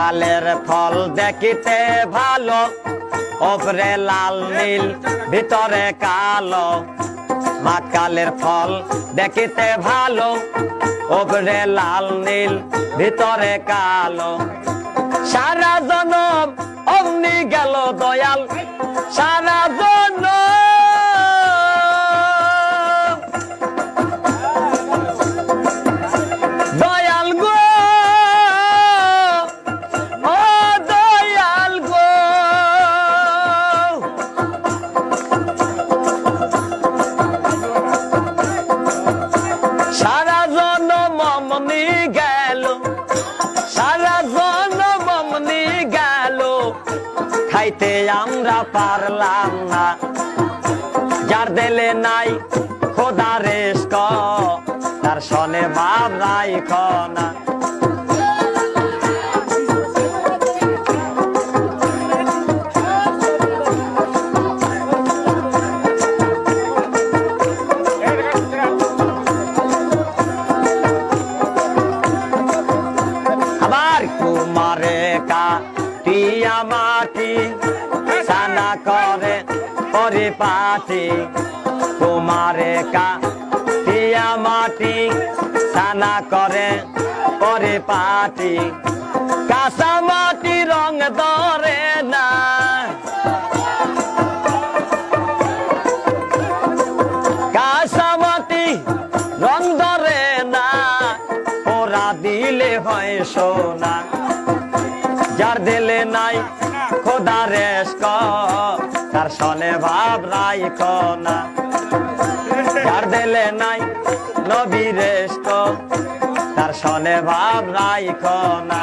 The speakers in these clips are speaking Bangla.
কালের ফল দেখিতে ভালো, ওপরে লাল নীল ভিতরে কালো। মাকালের ফল দেখিতে ভালো, ওপরে লাল নীল ভিতরে কালো। সারা জনম অমনি গেল দয়াল, সারা জনম দয়াল গো, ও দয়াল গো। সারা জনম অমনি গেল, সারা জনম অমনি গেল, খাইতে আমরা পারলাম না। যার দিলে নাই খোদা রেস্ক, তার সনে ভাব রাইখ না। আবার কুমারে কাটিয়া মাটি সানা করে পরিপাটি। কুমারে কাটিয়া মাটি সানা করে পরিপাটি। কাঁচা মাটি রং ধরে না, কাঁচা মাটি রং ধরে না, ওরা দিলে হয় সোনা। যার দিলে নাই খোদা রেস্ক, তার সনে ভাব রাইখ না। যার দিলে নাই নবী রেস্ক, তার সনে ভাব রাইখ না।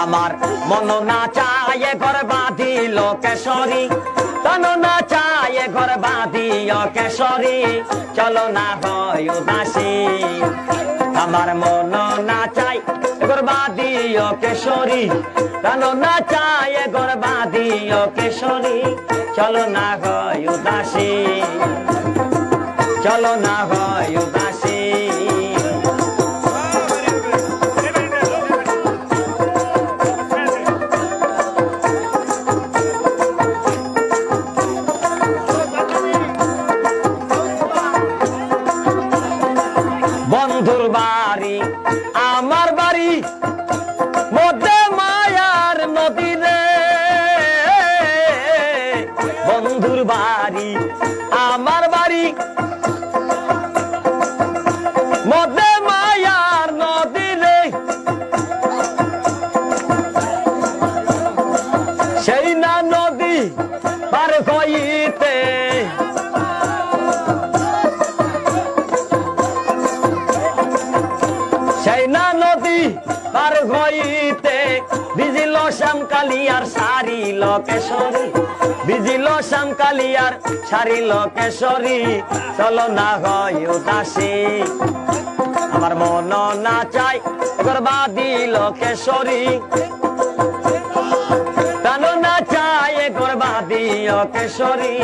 আমার মন না চায় ঘর বাঁধিল কেশরী, তন না চায় ঘর বাঁধিও কেশরী, চলো না হয় উদাসী। আমার মন না চায় ঘর বাঁধিও কেশরী, তন না চায় ঘর বাঁধিও কেশরী, চলো না হয় উদাসী, চলো না হয় উদাসী। বন্ধুর বাড়ি আমার বাড়ি, মধ্যে মায়ার নদী রে। বন্ধুর বাড়ি আমার বাড়ি, মধ্যে মায়ার নদী রে। সেই না নদী পার হইতে, সেই না নদী পার হইতে, ভিজিল শ্যামকালিয়ার সারিল কেশরী, ভিজিল শ্যামকালিয়ার সারিল কেশরী, চলো না হয় উদাসী। আমার মন না চাই ঘর বাঁধিল কেশরী, তন না চায় ঘর বাঁধিও কেশরী,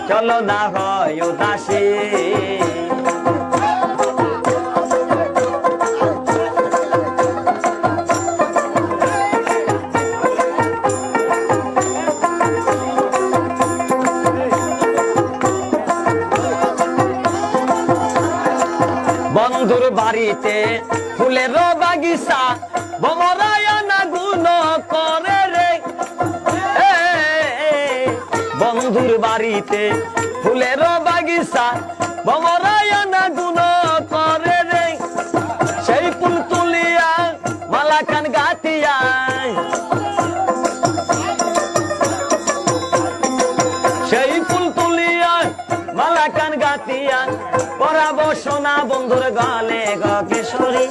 চলো না হয় উদাসী। বন্ধুর বাড়িতে ফুলের বাগিচা, ভমরায়না গুণ করে রে। বন্ধুর বাড়িতে ফুলের বাগিচা, ভমরায়না গুণ করে রে। সেই ফুল তুলিয়া মালা কান গাতিয়া, সেই ফুল তুলিয়া মালা কান গাতিয়া, পরাবো সোনা বন্ধুর গলে গো কেশরী,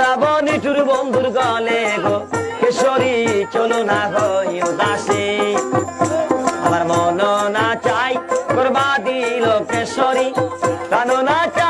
জড়াবো নিঠুর বন্ধুর গলে গো কেশরী চলো না হই উদাসী আমার মন না চাই করবা দিল কেশরী প্রাণ না চাই